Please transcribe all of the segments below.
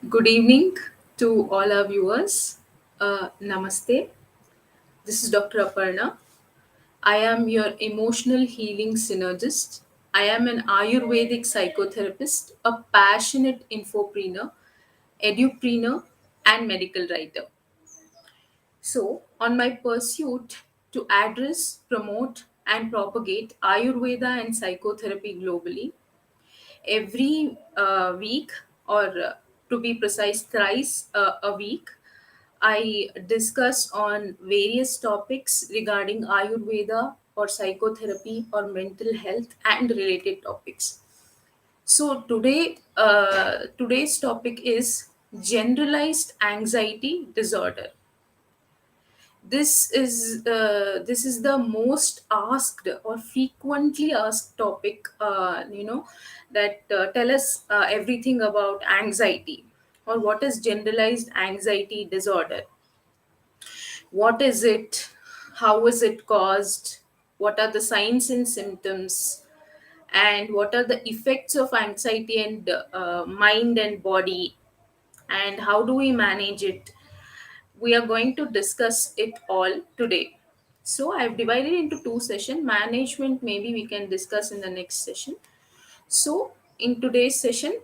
Good evening to all our viewers. Namaste. This is Dr. Aparna. I am your emotional healing synergist. I am an Ayurvedic psychotherapist, a passionate infopreneur, edupreneur, and medical writer. So, on my pursuit to address, promote, and propagate Ayurveda and psychotherapy globally, every week, or to be precise, thrice a week, I discuss on various topics regarding Ayurveda or psychotherapy or mental health and related topics. So today's topic is generalized anxiety disorder. This is the most asked or frequently asked topic. That tell us everything about anxiety, or what is generalized anxiety disorder, what is it, how is it caused, what are the signs and symptoms, and what are the effects of anxiety and mind and body, and how do we manage it. We are going to discuss it all today. So I've divided into two sessions. Management maybe we can discuss in the next session. So, in today's session,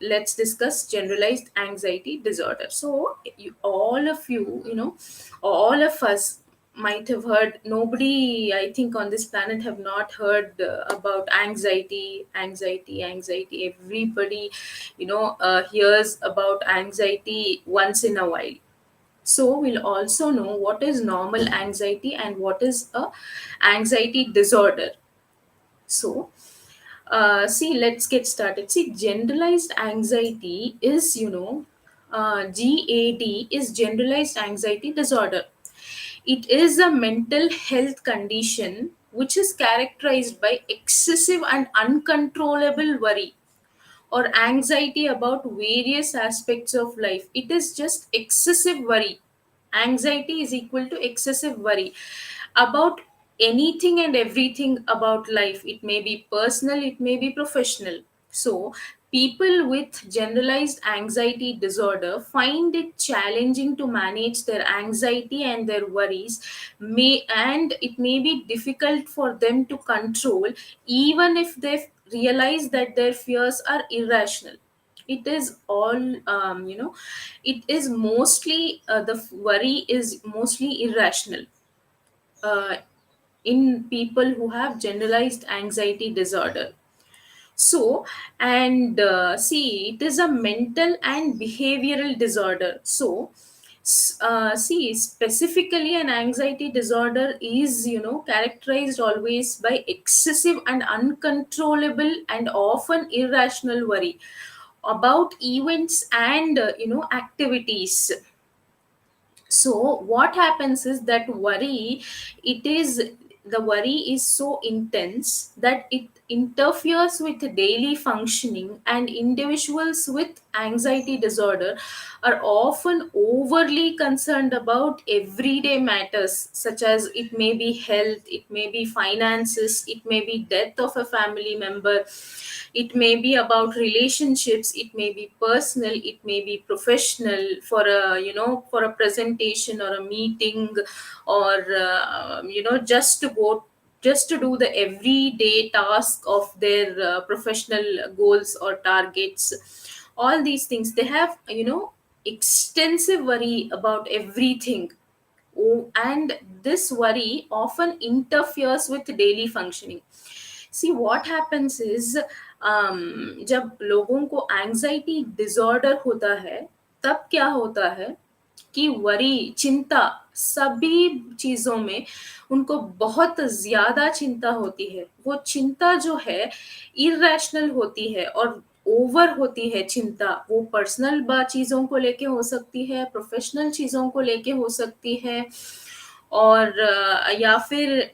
let's discuss generalized anxiety disorder. So, all of us might have heard. Nobody, I think, on this planet have not heard about anxiety. Everybody, hears about anxiety once in a while. So, we'll also know what is normal anxiety and what is a anxiety disorder. So, see, let's get started. See, generalized anxiety is, GAD is generalized anxiety disorder. It is a mental health condition which is characterized by excessive and uncontrollable worry or anxiety about various aspects of life. It is just excessive worry. Anxiety is equal to excessive worry about anything and everything about life. It may be personal, it may be professional. So, people with generalized anxiety disorder find it challenging to manage their anxiety and their worries, and it may be difficult for them to control even if they realize that their fears are irrational. It is all, it is mostly, worry is mostly irrational uh, in people who have generalized anxiety disorder. So, and see, it is a mental and behavioral disorder. So, see, specifically, an anxiety disorder is, characterized always by excessive and uncontrollable and often irrational worry about events and, activities. So what happens is that it is the worry is so intense that it interferes with daily functioning, and individuals with anxiety disorder are often overly concerned about everyday matters, such as it may be health, it may be finances, it may be death of a family member, it may be about relationships, it may be personal, it may be professional, for a, for a presentation or a meeting, or just to do the everyday task of their professional goals or targets. All these things, they have, extensive worry about everything. Oh, and this worry often interferes with daily functioning. See, what happens is, जब लोगों को anxiety disorder होता है, तब क्या होता है कि वरी, चिंता, सभी चीज़ों में उनको बहुत ज़्यादा चिंता होती है। वो चिंता जो है इर्रेशनल होती है और ओवर होती है चिंता। वो पर्सनल बा चीज़ों को लेके हो सकती है, प्रोफ़ेशनल चीज़ों को लेके हो सकती है, और या फिर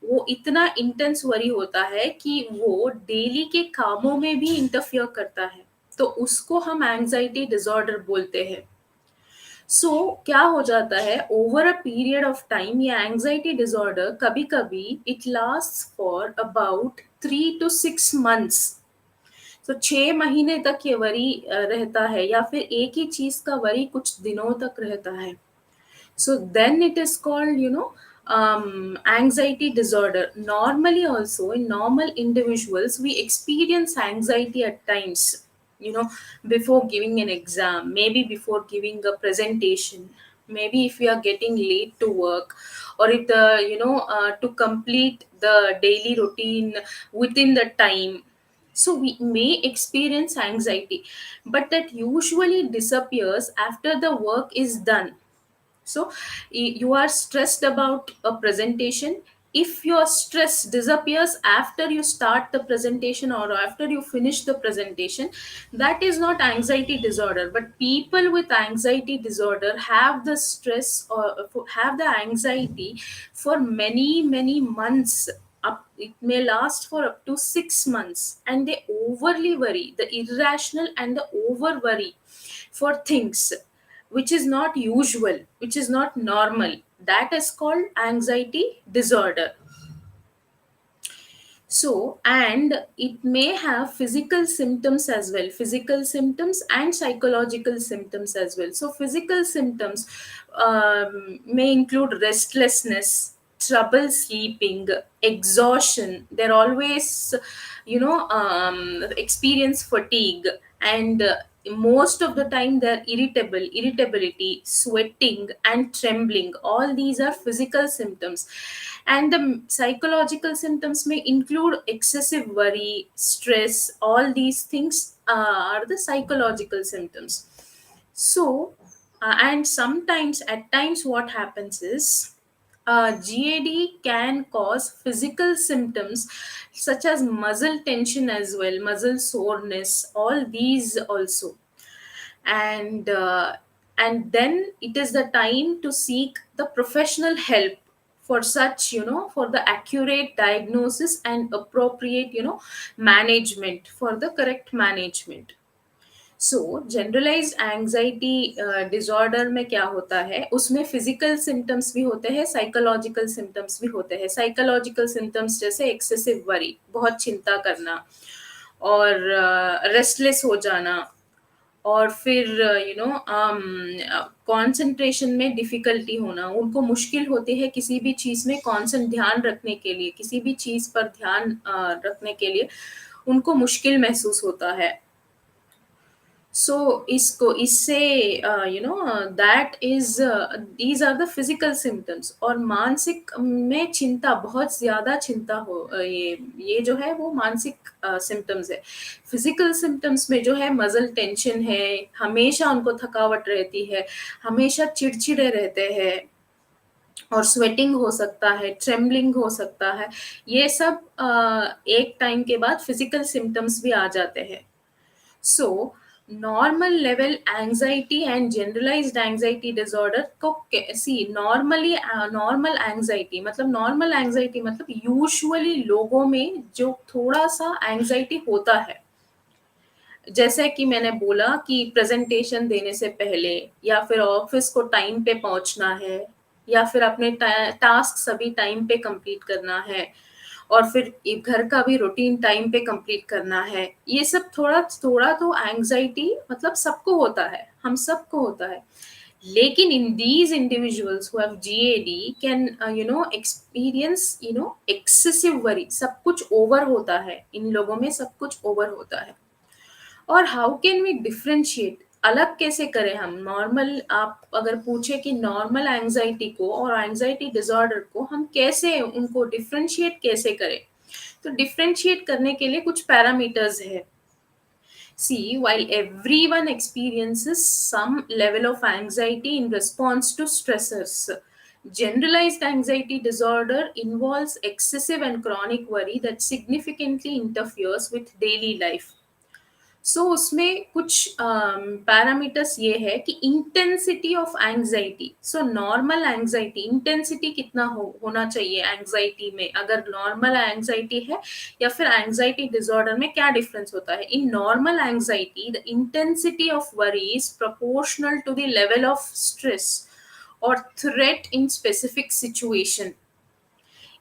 वो इतना इंटेंस वरी होता है कि वो डेली के कामों में भी इंटरफियर करता है। तो उसको हम एंजाइटी डिसऑर्डर बोलते हैं। सो क्या हो जाता है, over a period of time ये एंजाइटी डिसऑर्डर कभी कभी it last for about 3 to 6 months। तो 6 महीने तक ये वरी रहता है, या फिर एक ही चीज का वरी कुछ दिनों तक रहता है, so then it is called, anxiety disorder. Normally also in normal individuals we experience anxiety at times, you know before giving an exam, maybe before giving a presentation, maybe if we are getting late to work, or if the to complete the daily routine within the time. So we may experience anxiety, but that usually disappears after the work is done. So you are stressed about a presentation. If your stress disappears after you start the presentation or after you finish the presentation, that is not anxiety disorder. But people with anxiety disorder have the stress or have the anxiety for many many months. It may last for up to 6 months, and they overly worry, the irrational and the over worry for things which is not usual, which is not normal. That is called anxiety disorder. So, and it may have physical symptoms as well, physical symptoms and psychological symptoms as well. So, physical symptoms may include restlessness, trouble sleeping, exhaustion. They're always, experience fatigue, and most of the time they're irritability, sweating, and trembling. All these are physical symptoms, and the psychological symptoms may include excessive worry, stress. All these things are the psychological symptoms. So and sometimes at times what happens is, GAD can cause physical symptoms such as muscle tension as well, muscle soreness, all these also. And then it is the time to seek the professional help for such, for the accurate diagnosis and appropriate, management, for the correct management. So generalised anxiety disorder में क्या होता है, उसमें physical symptoms भी होते हैं, psychological symptoms भी होते हैं। साइकोलॉजिकल सिम्टम्स जैसे एक्सेसिव वरी, बहुत चिंता करना, और रेस्टलेस हो जाना, और फिर कंसंट्रेशन में डिफिकल्टी होना। उनको मुश्किल होती है किसी भी चीज़ में ध्यान रखने के लिए, किसी भी चीज़ पर ध्यान रखने के लिए उनको मुश्किल महसूस होता है। सो इसको इससे that is these are the physical symptoms. और मानसिक में चिंता, बहुत ज्यादा चिंता हो, ये जो है वो मानसिक सिम्टम्स है। फिजिकल सिम्टम्स में जो है मसल टेंशन है, हमेशा उनको थकावट रहती है, हमेशा चिड़चिड़े रहते हैं, और स्वेटिंग हो सकता है, ट्रेम्बलिंग हो सकता है। ये सब एक टाइम के बाद फिजिकल सिम्टम्स भी आ जाते हैं। So normal level anxiety and generalised anxiety disorder को सी नॉर्मली, नॉर्मल एंजाइटी मतलब यूजुअली लोगों में जो थोड़ा सा एंजाइटी होता है, जैसे कि मैंने बोला कि प्रेजेंटेशन देने से पहले, या फिर ऑफिस को टाइम पे पहुंचना है, या फिर अपने टास्क सभी टाइम पे कंप्लीट करना है, और फिर एक घर का भी रूटीन टाइम पे कंप्लीट करना है। ये सब थोड़ा थोड़ा तो एंजाइटी मतलब सबको होता है, हम सबको होता है। लेकिन in these individuals who have GAD can experience excessive worry, सब कुछ ओवर होता है, इन लोगों में सब कुछ ओवर होता है। और हाउ कैन वी डिफरेंशिएट, अलग कैसे करें हम नॉर्मल, आप अगर पूछे कि नॉर्मल एंजाइटी को और एंजाइटी डिसऑर्डर को हम कैसे उनको डिफरेंशिएट कैसे करें, तो डिफरेंशिएट करने के लिए कुछ पैरामीटर्स है। See, while everyone experiences some level of anxiety in response to stressors, generalized anxiety disorder involves excessive and chronic worry that significantly interferes with daily life. सो उसमें कुछ पैरामीटर्स ये है कि intensity of anxiety. So normal anxiety intensity कितना होना चाहिए anxiety में, अगर नॉर्मल एंजाइटी है या फिर एंजाइटी डिसऑर्डर में क्या डिफरेंस होता है। In normal anxiety the intensity of worry is proportional to the level of stress और threat in specific situation.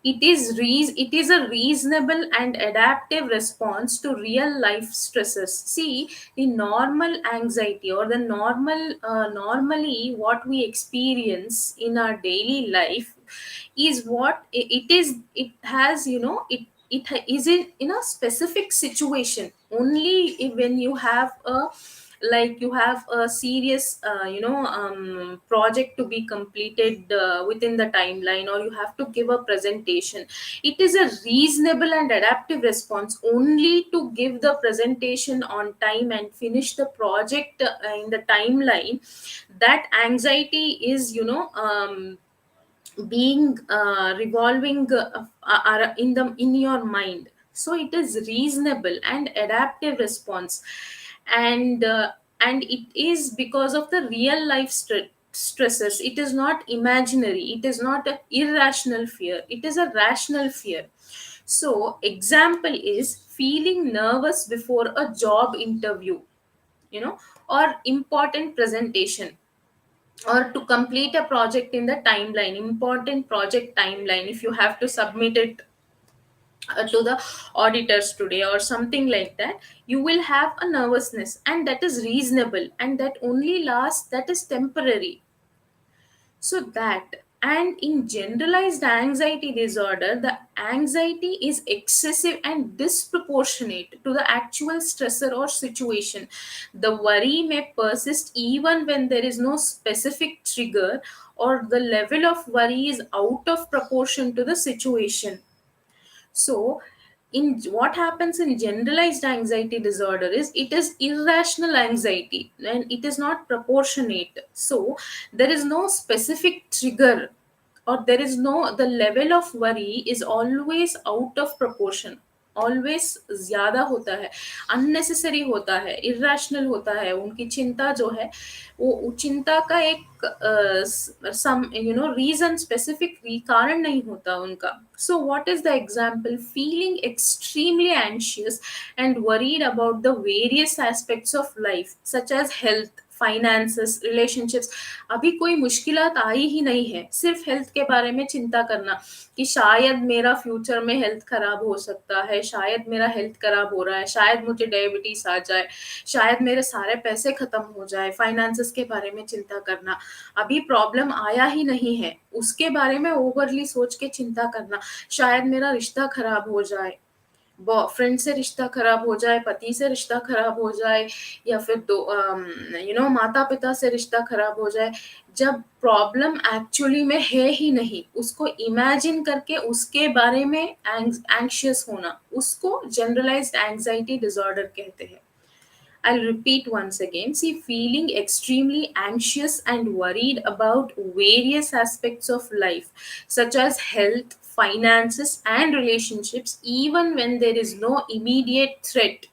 It is a reasonable and adaptive response to real life stresses. See, the normal anxiety or the normally what we experience in our daily life is what it is. It has, is in a specific situation only. When you have a, like you have a serious project to be completed within the timeline, or you have to give a presentation, it is a reasonable and adaptive response only to give the presentation on time and finish the project in the timeline. That anxiety is, being revolving in your mind. So it is reasonable and adaptive response. And uh, and it is because of the real life stresses. It is not imaginary, it is not a irrational fear, it is a rational fear. So example is feeling nervous before a job interview, or important presentation, or to complete a project in the timeline, important project timeline, if you have to submit it to the auditors today or something like that, you will have a nervousness, and that is reasonable, and that only lasts, that is temporary. So that, and in generalized anxiety disorder, the anxiety is excessive and disproportionate to the actual stressor or situation. The worry may persist even when there is no specific trigger, or the level of worry is out of proportion to the situation. So, in what happens in generalized anxiety disorder is it is irrational anxiety and it is not proportionate. So, there is no specific trigger, or there is no, the level of worry is always out of proportion, always ज्यादा होता है, unnecessary होता है, irrational होता है। उनकी चिंता जो है, वो चिंता का एक सम रीजन, स्पेसिफिक कारण नहीं होता उनका। So what is the example? Feeling extremely anxious and worried about the various aspects of life such as health, finances, relationships. अभी कोई मुश्किलात आई ही नहीं है, सिर्फ हेल्थ के बारे में चिंता करना कि शायद मेरा फ्यूचर में हेल्थ खराब हो सकता है, शायद मेरा हेल्थ खराब हो रहा है, शायद मुझे डायबिटीज आ जाए, शायद मेरे सारे पैसे खत्म हो जाए, फाइनेंसेस के बारे में चिंता करना। अभी प्रॉब्लम आया ही नहीं है, उसके बारे में ओवरली सोच के चिंता करना, शायद मेरा रिश्ता खराब हो जाए, फ्रेंड से रिश्ता खराब हो जाए, पति से रिश्ता खराब हो जाए, या फिर दो माता पिता से रिश्ता खराब हो जाए। जब प्रॉब्लम एक्चुअली में है ही नहीं, उसको इमेजिन करके उसके बारे में एंग्शियस होना, उसको जनरलाइज्ड एंजाइटी डिसऑर्डर कहते हैं। I'll repeat once again. See, feeling extremely anxious and worried about various aspects of life, such as health, finances, and relationships, even when there is no immediate threat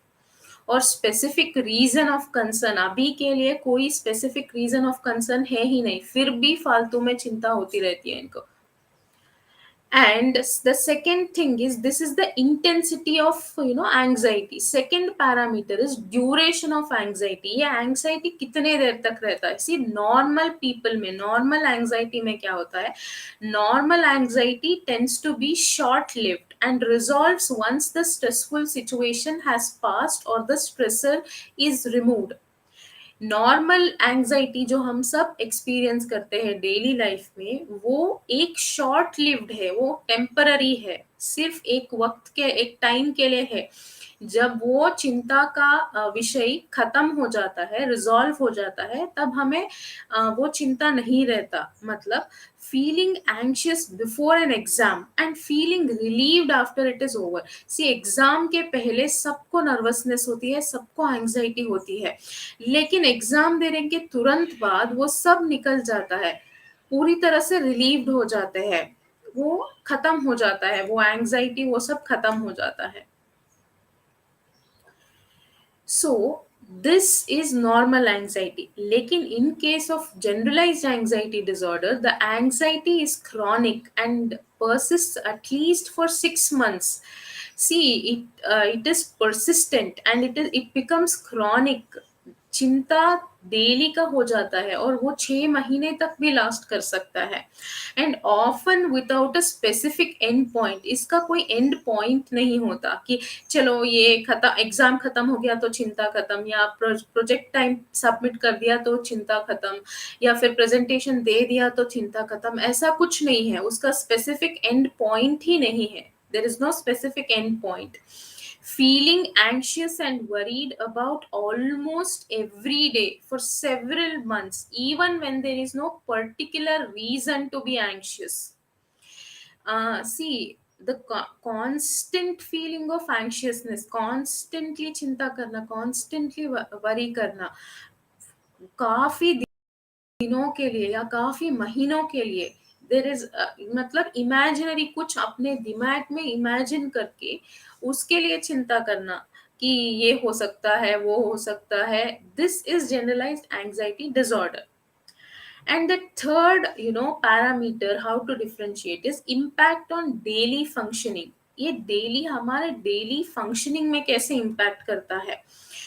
और specific reason of concern. अभी के लिए कोई specific reason of concern है ही नहीं, फिर भी फालतू में चिंता होती रहती है इनको। And the second thing is, this is the intensity of anxiety. Second parameter is duration of anxiety. ये anxiety कितने देर तक रहता है? See, normal people में, normal anxiety में क्या होता है? Normal anxiety tends to be short lived and resolves once the stressful situation has passed or the stressor is removed. Normal anxiety जो हम सब एक्सपीरियंस करते हैं डेली लाइफ में, वो एक शॉर्ट लिव्ड है, वो टेम्पररी है, सिर्फ एक वक्त के, एक टाइम के लिए है। जब वो चिंता का विषय खत्म हो जाता है, रिजॉल्व हो जाता है, तब हमें वो चिंता नहीं रहता। मतलब feeling anxious before an exam and feeling relieved after it is over. See, exam के पहले सबको नर्वसनेस होती है, सबको एंजाइटी होती है, लेकिन एग्जाम देने के तुरंत बाद वो सब निकल जाता है, पूरी तरह से रिलीव्ड हो जाते हैं, वो खत्म हो जाता है, वो एंजाइटी, वो सब खत्म हो जाता है। So this is normal anxiety. लेकिन in case of generalized anxiety disorder, the anxiety is chronic and persists at least for 6 months. See, it is persistent and it becomes chronic. चिंता डेली का हो जाता है और वो 6 महीने तक भी लास्ट कर सकता है, and often without a specific end point. इसका कोई एंड पॉइंट नहीं होता कि चलो ये खत्म, एग्जाम खत्म हो गया तो चिंता खत्म, या प्रोजेक्ट टाइम सबमिट कर दिया तो चिंता खत्म, या फिर प्रेजेंटेशन दे दिया तो चिंता खत्म। ऐसा कुछ नहीं है, उसका स्पेसिफिक एंड पॉइंट ही नहीं है। There is no specific end point. Feeling anxious and worried about almost every day for several months, even when there is no particular reason to be anxious. See, the constant feeling of anxiousness, constantly चिंता करना, constantly worry करना, काफी दिनों के लिए या काफी महीनों के लिए, देर इज मतलब इमेजिनरी कुछ अपने दिमाग में इमेजिन करके उसके लिए चिंता करना कि ये हो सकता है, वो हो सकता है, this is generalised anxiety disorder. And the third, parameter how to differentiate is impact on daily functioning। ये डेली हमारे डेली फंक्शनिंग में कैसे इम्पैक्ट करता है।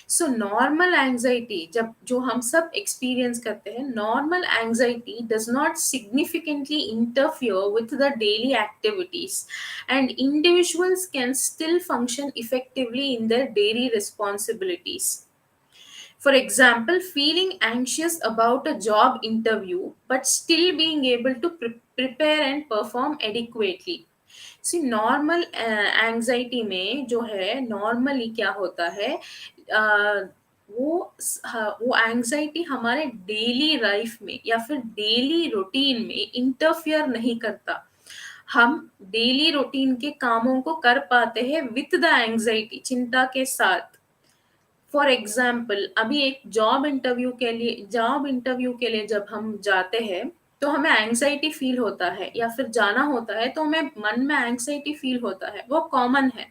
सो नॉर्मल एंजाइटी, जब जो हम सब एक्सपीरियंस करते हैं, normal anxiety does not significantly interfere with the daily activities, and individuals can still function effectively in their daily responsibilities। For example, feeling anxious about a job interview but still being able to prepare and perform adequately। See normal anxiety में जो है, normally क्या होता है, वो anxiety हमारे daily life में या फिर डेली रूटीन में इंटरफियर नहीं करता। हम डेली रूटीन के कामों को कर पाते हैं विद द एंजाइटी, चिंता के साथ। फॉर एग्जाम्पल, अभी एक जॉब इंटरव्यू के लिए जब हम जाते हैं तो हमें एंग्जाइटी फील होता है, या फिर जाना होता है तो हमें मन में एंग्जाइटी फील होता है, वो कॉमन है।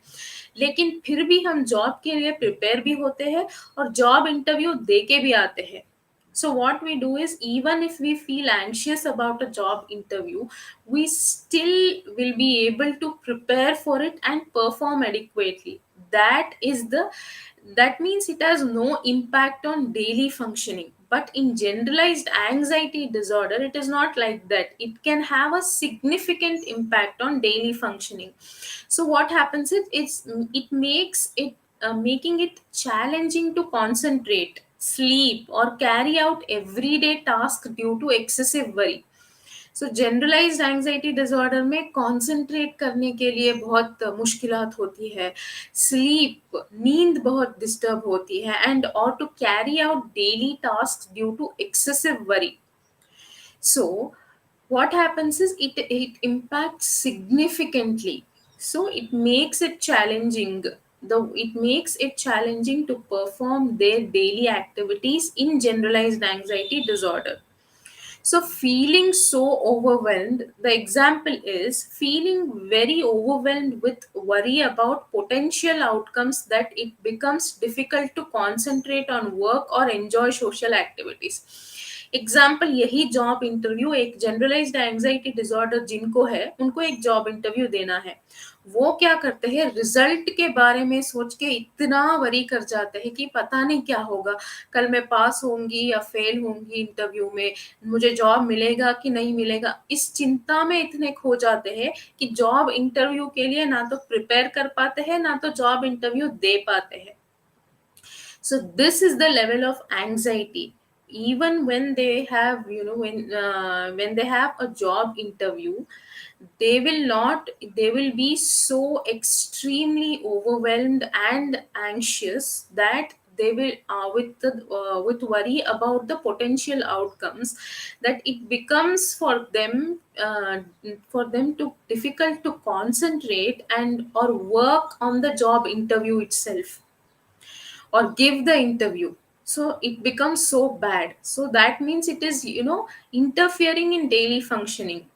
लेकिन फिर भी हम जॉब के लिए प्रिपेयर भी होते हैं और जॉब इंटरव्यू दे के भी आते हैं। So what we do is, even if we feel anxious about a job interview, we still will be able to prepare for it and perform adequately. That means it has no impact on daily functioning. But in generalized anxiety disorder, it is not like that. It can have a significant impact on daily functioning. So what happens is, it makes it making it challenging to concentrate, sleep, or carry out everyday tasks due to excessive worry। So generalised anxiety disorder में concentrate करने के लिए बहुत मुश्किलात होती है, sleep, नींद बहुत डिस्टर्ब होती है, एंड और to carry out daily task due to excessive worry. So what happens is, it impacts significantly. So it makes it challenging to perform their daily activities in generalized anxiety disorder. So, feeling so overwhelmed, the example is feeling very overwhelmed with worry about potential outcomes that it becomes difficult to concentrate on work or enjoy social activities। Example, यही job interview, एक generalised anxiety disorder जिनको है, उनको एक job interview देना है। वो क्या करते हैं, रिजल्ट के बारे में सोच के इतना वरी कर जाते हैं कि पता नहीं क्या होगा, कल मैं पास होंगी या फेल होंगी इंटरव्यू में, मुझे जॉब मिलेगा कि नहीं मिलेगा। इस चिंता में इतने खो जाते हैं कि जॉब इंटरव्यू के लिए ना तो प्रिपेयर कर पाते हैं, ना तो जॉब इंटरव्यू दे पाते हैं। So this is the level of anxiety. Even when they have, when they have a job interview, they will be so extremely overwhelmed and anxious that they will with worry about the potential outcomes, that it becomes for them to difficult to concentrate and or work on the job interview itself or give the interview. So it becomes so bad. So that means it is, interfering in daily functioning.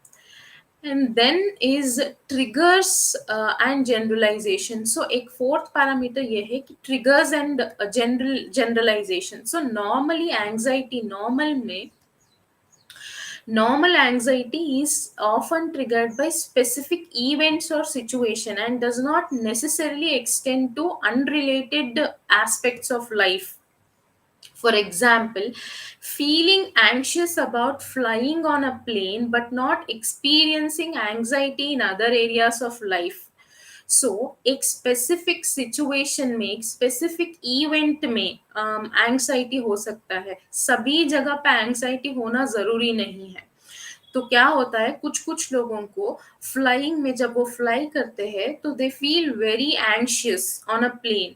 And then is triggers and generalization। So एक fourth parameter ये है कि triggers and generalization। So normal anxiety is often triggered by specific events or situation and does not necessarily extend to unrelated aspects of life। For example, feeling anxious about flying on a plane but not experiencing anxiety in other areas of life. सो एक specific situation में, एक specific event में anxiety हो सकता है, सभी जगह पे एंग्जाइटी होना ज़रूरी नहीं है। तो क्या होता है, कुछ कुछ लोगों को फ्लाइंग में जब वो फ्लाई करते हैं तो they feel very anxious on a plane,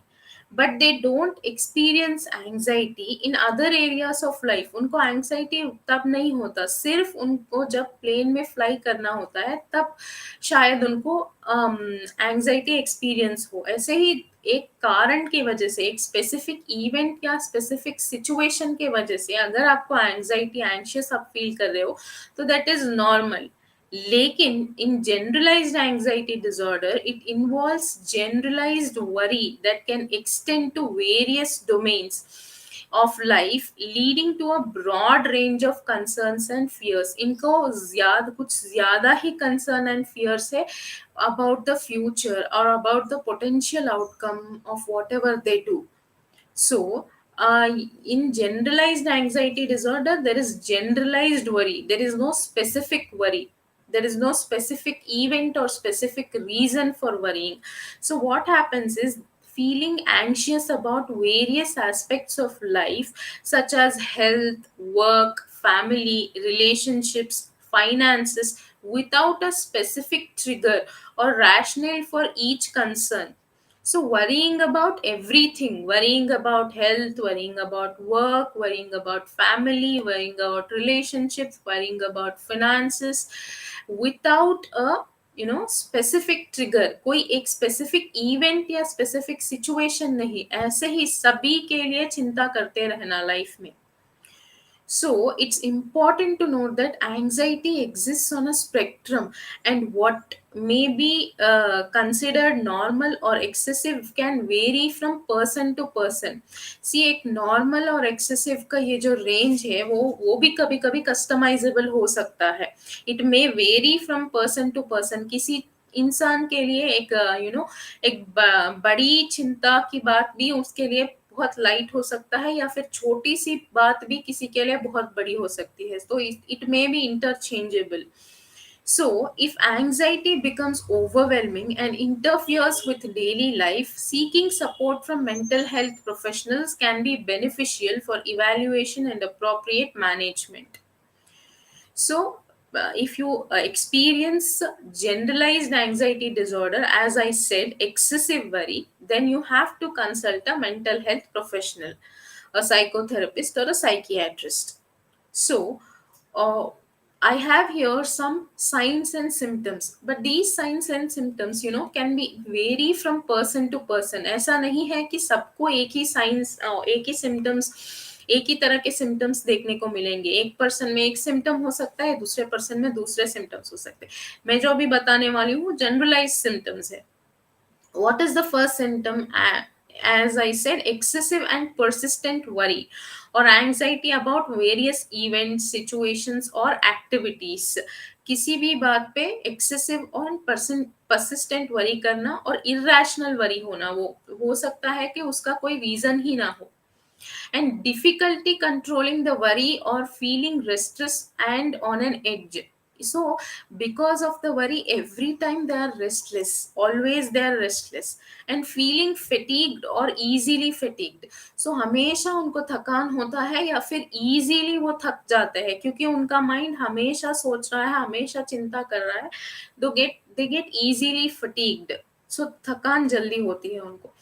but they don't experience anxiety in other areas of life. उनको एंग्जाइटी तब नहीं होता, सिर्फ उनको जब प्लेन में फ्लाई करना होता है तब शायद उनको एंग्जाइटी एक्सपीरियंस हो। ऐसे ही एक कारण की वजह से, एक स्पेसिफिक इवेंट या स्पेसिफिक सिचुएशन के वजह से अगर आपको एंग्जाइटी, एंशियस आप फील कर रहे हो, तो दैट इज नॉर्मल। लेकिन in generalized anxiety disorder, it involves generalized worry that can extend to various domains of life, leading to a broad range of concerns and fears. इनको कुछ ज्यादा ही concern and fears है about the future or about the potential outcome of whatever they do. So, in generalized anxiety disorder, there is generalized worry. There is no specific worry. There is no specific event or specific reason for worrying. So, what happens is feeling anxious about various aspects of life, such as health, work, family, relationships, finances, without a specific trigger or rationale for each concern. So, worrying about everything, worrying about health, worrying about work, worrying about family, worrying about relationships, worrying about finances, without a specific trigger, कोई एक specific event या specific situation नहीं, ऐसे ही सभी के लिए चिंता करते रहना लाइफ में। So, it's important to note that anxiety exists on a spectrum, and what may be considered normal or excessive can vary from person to person. See, एक normal और excessive का ये जो range है वो भी कभी कभी customizable हो सकता है. It may vary from person to person. किसी इंसान के लिए एक एक बड़ी चिंता की बात भी उसके लिए बहुत लाइट हो सकता है, या फिर छोटी सी बात भी किसी के लिए बहुत बड़ी हो सकती है, तो it may be interchangeable. So, if anxiety becomes overwhelming and interferes with daily life, seeking support from mental health professionals can be beneficial for evaluation and appropriate management. So, if you experience generalized anxiety disorder, as I said, excessive worry, then you have to consult a mental health professional, a psychotherapist, or a psychiatrist. So, uh, I have here some signs and symptoms, but these signs and symptoms, can be vary from person to person. ऐसा नहीं है कि सबको एक ही signs, एक ही symptoms, एक ही तरह के सिम्टम्स देखने को मिलेंगे। एक पर्सन में एक सिम्टम हो सकता है, दूसरे पर्सन में दूसरे सिम्टम्स हो सकते हैं। मैं जो अभी बताने वाली हूँ जनरलाइज सिम्टम्स है। What is the first symptom? As I said, excessive and persistent worry or anxiety about various events, situations or activities. किसी भी बात पे excessive और persistent worry करना और irrational worry होना, वो हो सकता है कि उसका कोई reason ही ना हो, and difficulty controlling the worry or feeling restless and on an edge. So, because of the worry, every time they are restless, always they are restless, and feeling fatigued or easily fatigued. So, हमेशा उनको थकान होता है या फिर easily वो थक जाते हैं, क्योंकि उनका माइंड हमेशा सोच रहा है, हमेशा चिंता कर रहा है, they get easily fatigued. So, थकान जल्दी होती है उनको.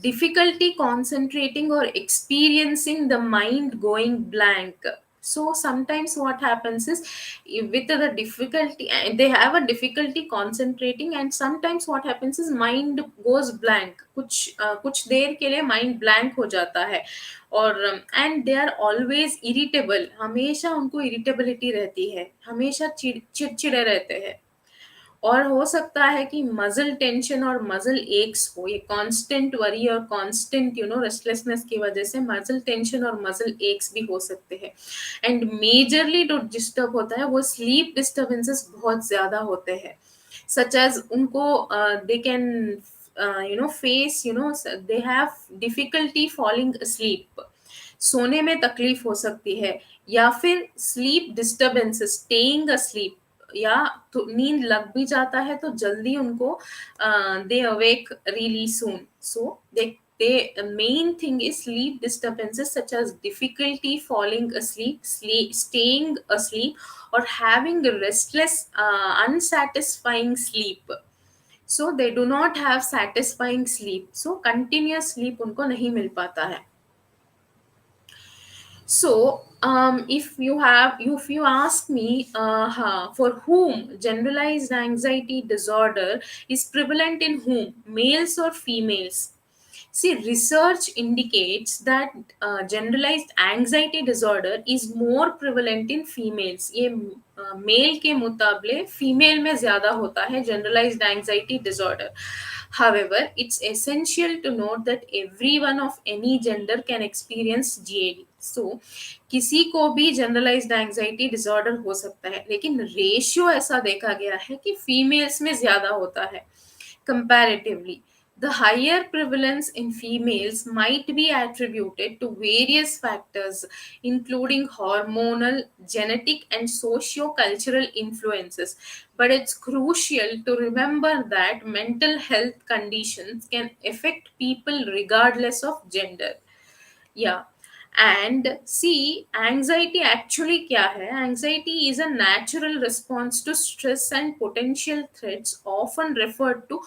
Difficulty concentrating or experiencing the mind going blank. So sometimes what happens is, with the difficulty, they have a difficulty concentrating, and sometimes what happens is mind goes blank, कुछ देर के लिए mind blank हो जाता है, और and they are always irritable, हमेशा उनको irritability रहती है, हमेशा चिड़चिड़े रहते हैं। और हो सकता है कि मसल टेंशन और मसल एक्स हो, ये कांस्टेंट वरी और कांस्टेंट रेस्टलेसनेस की वजह से मसल टेंशन और मसल एक्स भी हो सकते हैं। एंड मेजरली जो डिस्टर्ब होता है वो स्लीप डिस्टर्बेंसेस बहुत ज्यादा होते हैं, सच एज उनको they can face they have difficulty falling asleep. सोने में तकलीफ हो सकती है, या फिर स्लीप डिस्टर्बेंसेस, स्टेइंग अस्लीप, या तो नींद लग भी जाता है तो जल्दी उनको they awake really soon. So they main thing is sleep disturbances such as difficulty falling asleep, staying asleep, or having a restless, unsatisfying sleep. So they do not have satisfying sleep, so continuous sleep उनको नहीं मिल पाता है. So, if you ask me, for whom generalized anxiety disorder is prevalent in whom, males or females? See, research indicates that generalized anxiety disorder is more prevalent in females. ये mail के मुकाबले female में ज़्यादा होता है generalized anxiety disorder. However, it's essential to note that everyone of any gender can experience GAD. So, किसी को भी जनरलाइज्ड एंजाइटी डिसऑर्डर हो सकता है, लेकिन रेशियो ऐसा देखा गया है कि फीमेल्स में ज्यादा होता है comparatively. The higher prevalence in females might be attributed to various factors, including hormonal, genetic, and socio-cultural influences. But it's crucial to remember that mental health conditions can affect people regardless of gender. Yeah. And see, anxiety actually क्या है? Anxiety is a natural response to stress and potential threats, often referred to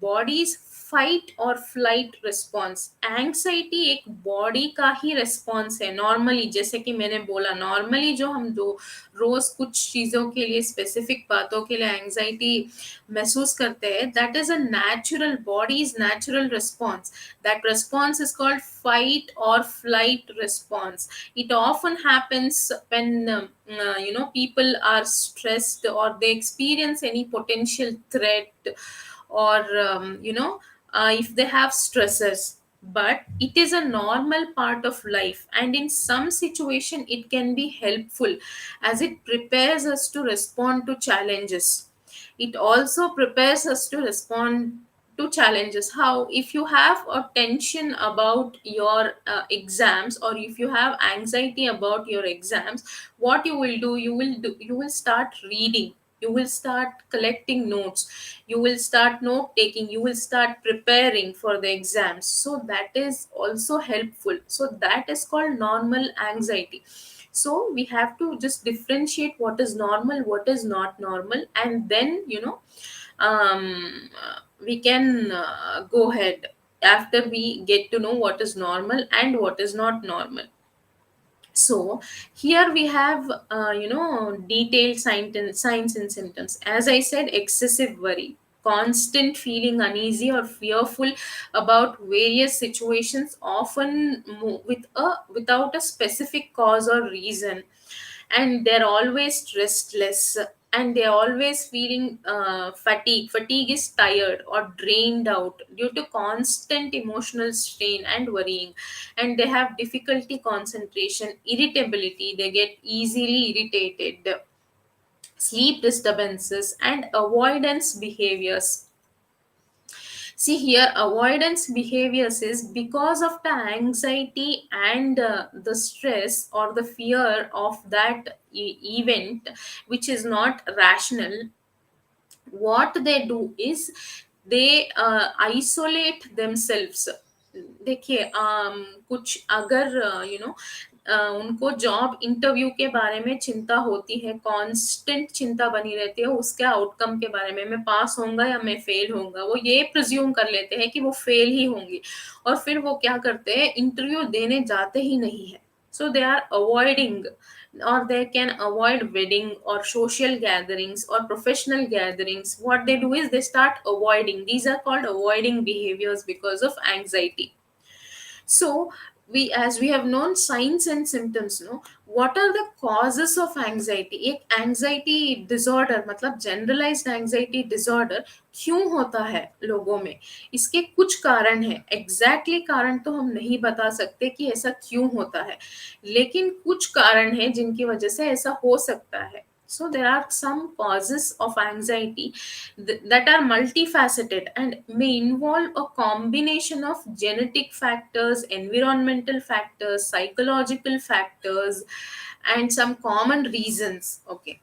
body's fight or flight response. Anxiety एक body का ही response है normally, जैसे कि मैंने बोला normally जो हम दो रोज कुछ चीज़ों के लिए, स्पेसिफिक बातों के लिए एंग्जाइटी महसूस करते हैं, that is a natural bodies natural response. That response is called fight or flight response. It often happens when people are stressed, or they experience any potential threat, or if they have stressors. But it is a normal part of life, and in some situation it can be helpful as it prepares us to respond to challenges. It also prepares us to respond to challenges. How? If you have a tension about your exams, or if you have anxiety about your exams, what you will start reading, you will start collecting notes, you will start note taking, you will start preparing for the exams. So that is also helpful. So that is called normal anxiety. So we have to just differentiate what is normal, what is not normal, and then we can go ahead after we get to know what is normal and what is not normal. So here we have detailed signs and symptoms. As I said, excessive worry, constant feeling uneasy or fearful about various situations, often without a specific cause or reason, and they're always restless, and they're always feeling fatigue is tired or drained out due to constant emotional strain and worrying. And they have difficulty concentration, irritability, they get easily irritated, sleep disturbances, and avoidance behaviors. See here, avoidance behaviors is because of the anxiety and the stress or the fear of that event, which is not rational. What they do is they isolate themselves. देखिए कुछ अगर उनको job interview के बारे में चिंता होती है, कांस्टेंट चिंता बनी रहती है उसके आउटकम के बारे में, मैं पास होऊंगा या मैं फेल होऊंगा, वो ये प्रिज्यूम कर लेते हैं कि वो फेल ही होंगी, और फिर वो क्या करते हैं, इंटरव्यू देने जाते ही नहीं है. So they are avoiding, or they can avoid wedding or social gatherings or professional gatherings. What they do is they start avoiding. These are called avoiding behaviors because of anxiety. So we, as we have known signs and symptoms, no, what are the causes of anxiety? एक anxiety disorder मतलब generalized anxiety disorder क्यों होता है लोगों में? इसके कुछ कारण हैं. एग्जैक्टली कारण तो हम नहीं बता सकते कि ऐसा क्यों होता है, लेकिन कुछ कारण हैं जिनकी वजह से ऐसा हो सकता है. So there are some causes of anxiety that are multifaceted and may involve a combination of genetic factors, environmental factors, psychological factors, and some common reasons. Okay,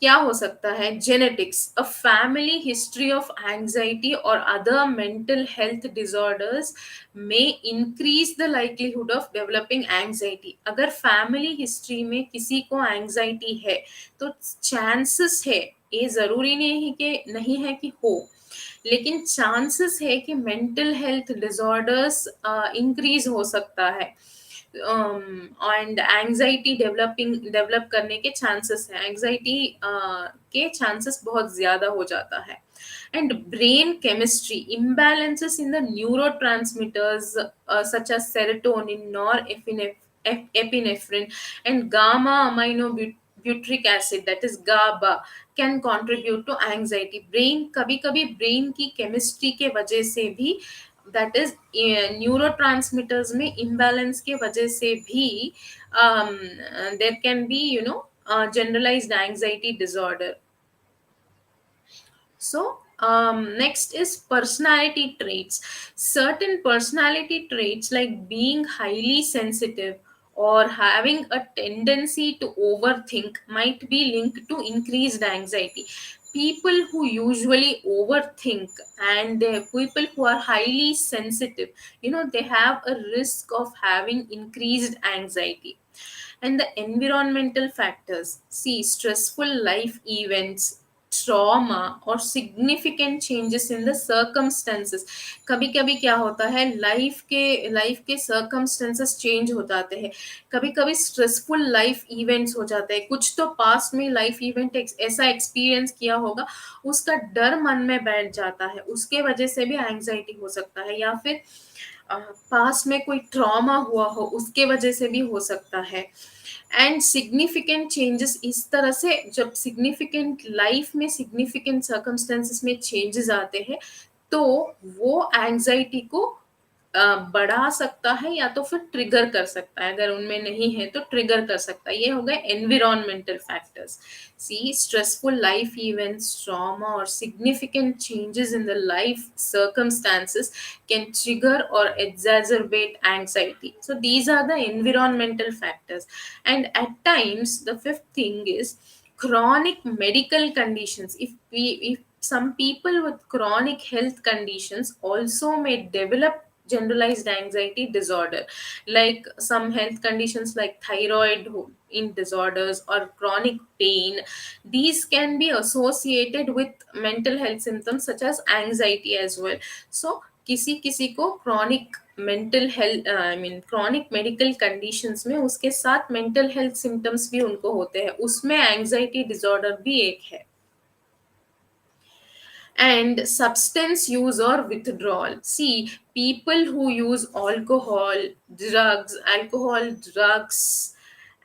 क्या हो सकता है? Genetics, a family history of anxiety और other mental health disorders में increase the likelihood of developing anxiety. अगर family history में किसी को एंजाइटी है तो चांसेस है, ये जरूरी नहीं है कि हो, लेकिन चांसेस है कि मेंटल हेल्थ डिसऑर्डर्स इंक्रीज हो सकता है, एंड एंजाइटी डेवलप करने के चांसेस है, एंजाइटी के चांसेस बहुत ज्यादा हो जाता है। And brain chemistry imbalances in the neurotransmitters such as serotonin, norepinephrine, and gamma aminobutyric acid, that is GABA, can contribute to anxiety. Brain, कभी कभी ब्रेन की केमिस्ट्री के वजह से भी, दैट इज न्यूरोट्रांसमीटर्स में इम्बैलेंस के वजह से भी there can be generalized anxiety disorder. So, next is personality traits. Certain personality traits, like being highly sensitive or having a tendency to overthink, might be linked to increased anxiety. People who usually overthink and people who are highly sensitive, they have a risk of having increased anxiety. And the environmental factors, see, stressful life events, trauma or significant changes in the circumstances. कभी कभी क्या होता है, life के circumstances change हो जाते हैं, कभी कभी स्ट्रेसफुल लाइफ इवेंट्स हो जाते हैं, कुछ तो पास्ट में लाइफ इवेंट ऐसा एक्सपीरियंस किया होगा, उसका डर मन में बैठ जाता है, उसके वजह से भी एंजाइटी हो सकता है, या फिर पास में कोई ट्रॉमा हुआ हो उसके वजह से भी हो सकता है। एंड सिग्निफिकेंट चेंजेस, इस तरह से जब सिग्निफिकेंट लाइफ में सिग्निफिकेंट सर्कमस्टेंसेस में चेंजेस आते हैं तो वो एंजाइटी को बढ़ा सकता है या तो फिर ट्रिगर कर सकता है, अगर उनमें नहीं है तो ट्रिगर कर सकता है। ये हो गए एनवायरमेंटल फैक्टर्स। सी, स्ट्रेसफुल लाइफ इवेंट्स, ट्रॉमा और significant changes in the life circumstances can trigger or exacerbate anxiety. So these are the environmental factors. And at times the fifth thing is chronic medical conditions. If some people with chronic health conditions also may develop generalized anxiety disorder, like some health conditions like thyroid in disorders or chronic pain, these can be associated with mental health symptoms such as anxiety as well. So किसी किसी को chronic mental health, chronic medical conditions में उसके साथ mental health symptoms भी उनको होते हैं, उसमें anxiety disorder भी एक है। And substance use or withdrawal. See, people who use alcohol, drugs,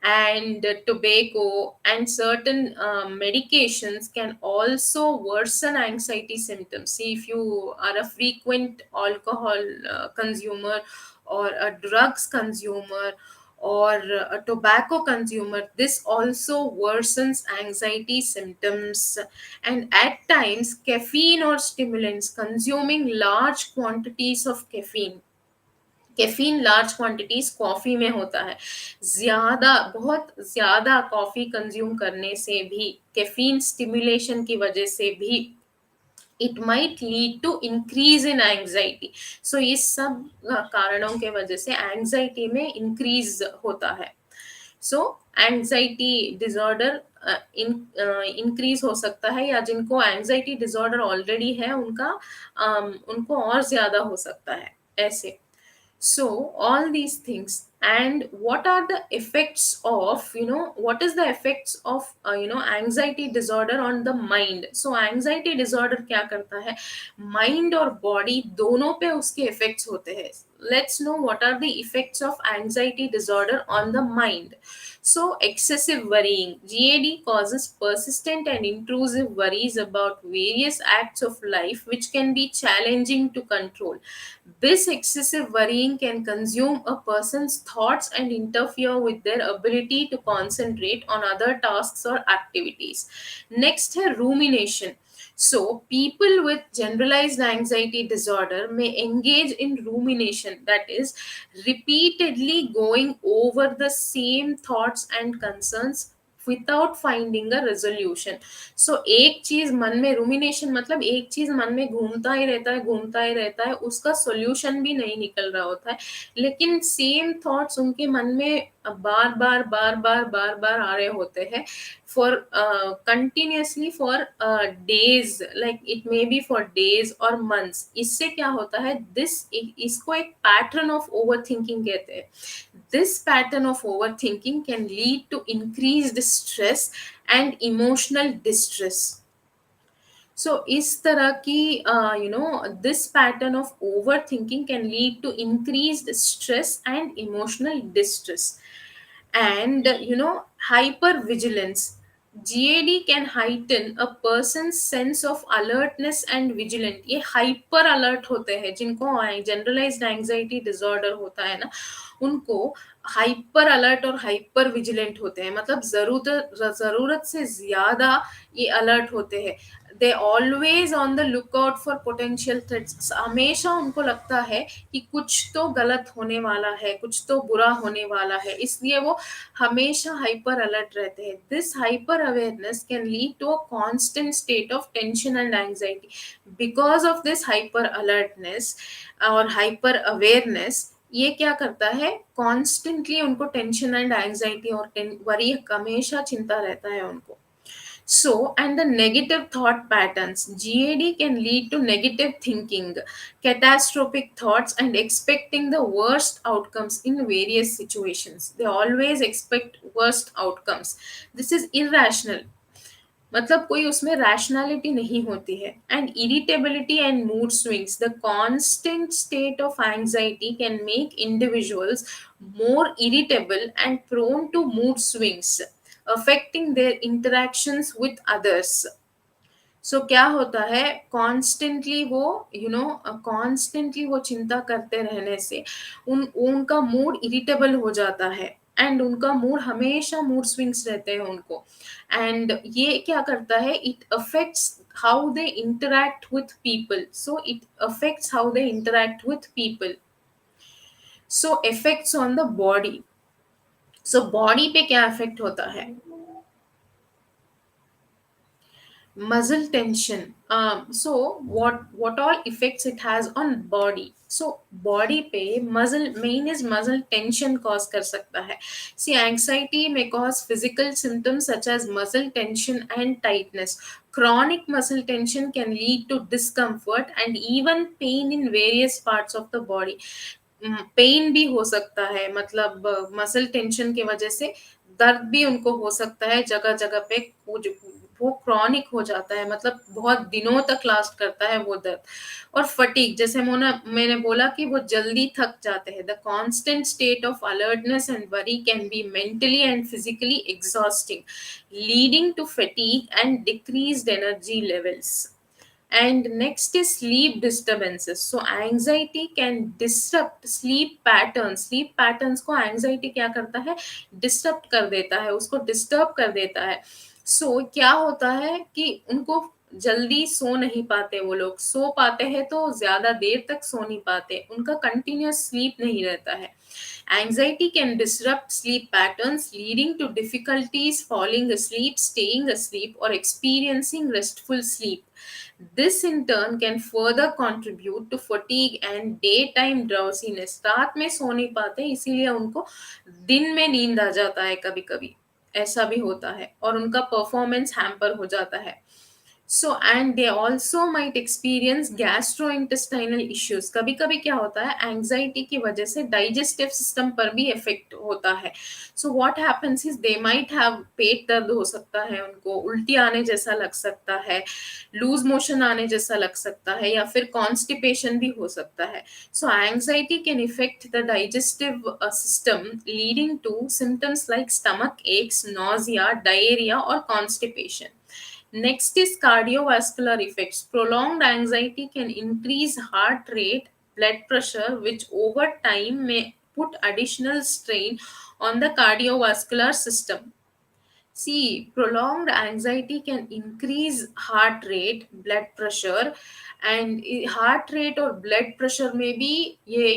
and tobacco and certain medications can also worsen anxiety symptoms. See, if you are a frequent alcohol consumer or a drugs consumer or a tobacco consumer, this also worsens anxiety symptoms. And at times caffeine or stimulants, consuming large quantities of caffeine large quantities coffee में होता है, ज्यादा बहुत ज्यादा coffee consume करने से भी, caffeine stimulation की वजह से भी it might lead to increase in anxiety. So इस सब कारणों के वजह से एंजाइटी में इंक्रीज होता है। सो एंजाइटी डिसऑर्डर इंक्रीज हो सकता है, या जिनको एंजाइटी डिसऑर्डर ऑलरेडी है उनको और ज्यादा हो सकता है ऐसे। So all these things, and what are the effects of, what is the effects of anxiety disorder on the mind? So anxiety disorder क्या करता है, mind और body दोनों पे उसके effects होते हैं। let's know what are the effects of anxiety disorder on the mind. So, excessive worrying. GAD causes persistent and intrusive worries about various acts of life which can be challenging to control. This excessive worrying can consume a person's thoughts and interfere with their ability to concentrate on other tasks or activities. Next है rumination. So, people with generalized anxiety disorder may engage in rumination, that is, repeatedly going over the same thoughts and concerns without finding a resolution. So एक चीज मन में rumination मतलब एक चीज मन में घूमता ही रहता है, उसका solution भी नहीं निकल रहा होता है, लेकिन same thoughts उनके मन में बार बार आ रहे होते हैं for continuously for days, like it may be for days or months. इससे क्या होता है, इसको एक pattern of overthinking कहते हैं. This pattern of overthinking can lead to increased stress and emotional distress. So इस तरह की this pattern of overthinking can lead to increased stress and emotional distress. And hypervigilance. GAD can heighten a person's sense of alertness and vigilance. ये hyper alert होते हैं, जिनको generalized anxiety disorder होता है ना, उनको हाइपर अलर्ट और hyper vigilant होते हैं, मतलब जरूरत से ज्यादा ये अलर्ट होते हैं. They always on the lookout for potential threats. हमेशा उनको लगता है कि कुछ तो गलत होने वाला है, कुछ तो बुरा होने वाला है, इसलिए वो हमेशा हाइपर अलर्ट रहते हैं. This hyper awareness can lead to a constant state of tension and anxiety. Because of this hyper alertness और हाइपर अवेयरनेस, ये क्या करता है, कॉन्स्टेंटली उनको टेंशन एंड एंजाइटी और वरी, हमेशा चिंता रहता है उनको. So, and the negative thought patterns. GAD can lead to negative thinking, catastrophic thoughts, and expecting the worst outcomes in various situations. They always expect worst outcomes. This is irrational. मतलब कोई उसमें rationality नहीं होती है. And irritability and mood swings. The constant state of anxiety can make individuals more irritable and prone to mood swings affecting their interactions with others. So क्या होता है, constantly वो कॉन्स्टेंटली वो चिंता करते रहने से उनका मूड इरिटेबल हो जाता है, एंड उनका मूड हमेशा मूड स्विंग्स रहते हैं उनको. एंड ये क्या करता है, it affects how they interact with people. So it affects how they interact with people. So effects on the body. So body पे क्या इफेक्ट होता है, muscle tension. So what all effects it has on body. So body पे muscle main is muscle tension cause कर सकता है. See, anxiety may cause physical symptoms such as muscle tension and tightness. Chronic muscle tension can lead to discomfort and even pain in various parts of the body. Pain भी हो सकता है, मतलब muscle tension की वजह से दर्द भी उनको हो सकता है जगह जगह पे. वो क्रॉनिक हो जाता है, मतलब बहुत दिनों तक लास्ट करता है वो दर्द. और फटीग, जैसे मैंने बोला कि वो जल्दी थक जाते हैं. The constant state of alertness and worry can be mentally and physically exhausting, leading to fatigue and decreased energy levels. And next is sleep disturbances. So anxiety can disrupt sleep patterns. Sleep patterns को anxiety क्या करता है, disrupt कर देता है, उसको disturb कर देता है. So क्या होता है कि उनको जल्दी सो नहीं पाते, वो लोग सो पाते हैं तो ज्यादा देर तक सो नहीं पाते, उनका कंटिन्यूस स्लीप नहीं रहता है. Anxiety can disrupt sleep patterns, leading to difficulties falling asleep, staying asleep, or experiencing restful sleep. This in turn can further contribute to fatigue and daytime drowsiness. रात में सो नहीं पाते, इसीलिए उनको दिन में नींद आ जाता है, कभी कभी ऐसा भी होता है, और उनका परफॉर्मेंस हैम्पर हो जाता है. So and they also might experience gastrointestinal issues. कभी कभी क्या होता है, एंग्जाइटी की वजह से डाइजेस्टिव सिस्टम पर भी इफेक्ट होता है. So what happens is they might have पेट दर्द हो सकता है, उनको उल्टी आने जैसा लग सकता है, लूज मोशन आने जैसा लग सकता है, या फिर कॉन्स्टिपेशन भी हो सकता है. So anxiety can affect the digestive system, leading to symptoms like stomach aches, nausea, diarrhea or constipation. Next is cardiovascular effects. Prolonged anxiety can increase heart rate, blood pressure, which over time may put additional strain on the cardiovascular system. See, prolonged anxiety can increase heart rate, blood pressure, and heart rate or blood pressure may be, yeah,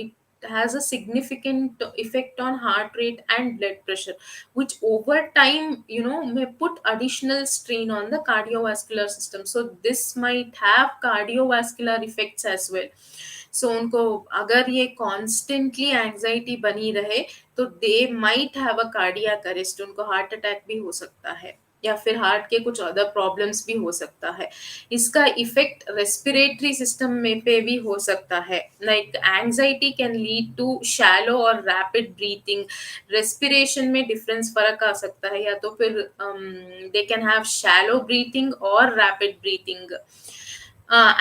it has a significant effect on heart rate and blood pressure, which over time, may put additional strain on the cardiovascular system. So this might have cardiovascular effects as well. सो उनको अगर ये constantly anxiety बनी रहे, तो दे might have a cardiac arrest, उनको heart attack भी हो सकता है, या फिर हार्ट के कुछ अदर प्रॉब्लम्स भी हो सकता है. इसका इफेक्ट रेस्पिरेटरी सिस्टम में पे भी हो सकता है. Like anxiety can lead to shallow और रैपिड ब्रीथिंग. रेस्पिरेशन में डिफरेंस फर्क आ सकता है, या तो फिर they can have shallow breathing और rapid breathing,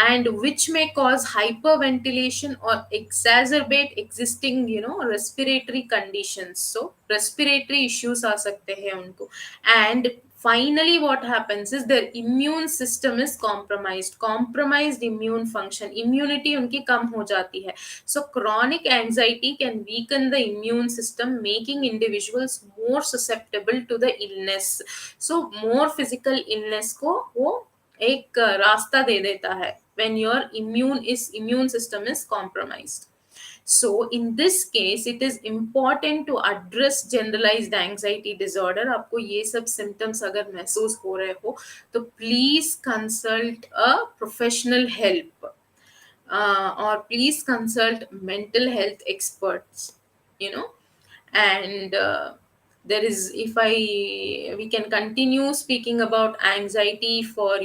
and which may cause hyperventilation or exacerbate existing respiratory conditions. So respiratory issues आ सकते हैं उनको. And finally what happens is their immune system is compromised immune function, immunity उनकी कम हो जाती है. So chronic anxiety can weaken the immune system, making individuals more susceptible to the illness. So more physical illness को वो एक रास्ता दे देता है when your immune system is compromised. So in this case it is important to address generalized anxiety disorder. आपको ये सब symptoms अगर महसूस हो रहे हो, तो please consult a professional help, or please consult mental health experts, you know. And there is, if I we can continue speaking about anxiety for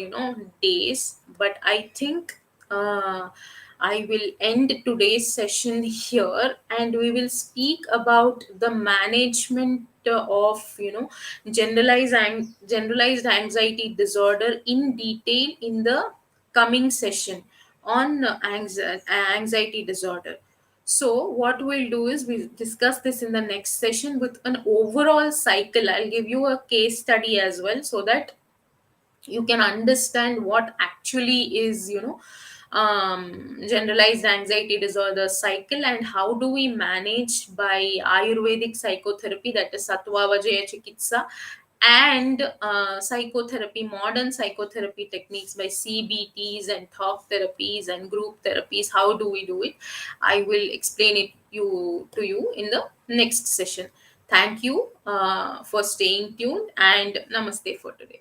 days, but I think I will end today's session here, and we will speak about the management of generalized anxiety disorder in detail in the coming session on anxiety disorder. So, what we'll do is we'll discuss this in the next session with an overall cycle. I'll give you a case study as well, so that you can understand what actually is, generalized anxiety disorder cycle, and how do we manage by Ayurvedic psychotherapy, that is Sattva Vajaya Chikitsa, and psychotherapy, modern psychotherapy techniques by CBTs and talk therapies and group therapies. How do we do it? I will explain it to you in the next session. Thank you for staying tuned, and namaste for today.